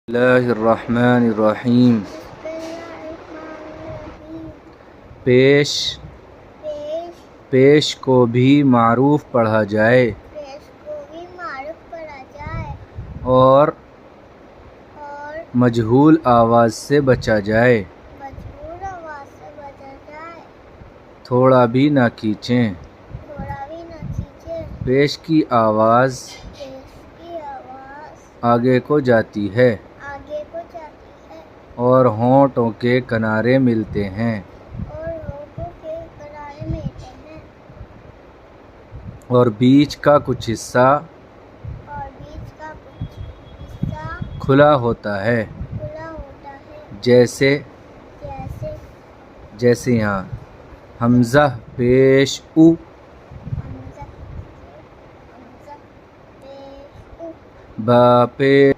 اللہ الرحمن الرحیم۔ پیش پیش کو بھی معروف پڑھا جائے اور مجہول آواز سے بچا جائے، تھوڑا بھی نہ کھینچیں۔ پیش کی آواز آگے کو جاتی ہے اور ہونٹوں کے کنارے ملتے ہیں، اور بیچ کا کچھ حصہ کھلا ہوتا ہے، جیسے یہاں حمزہ پیش او، با پیش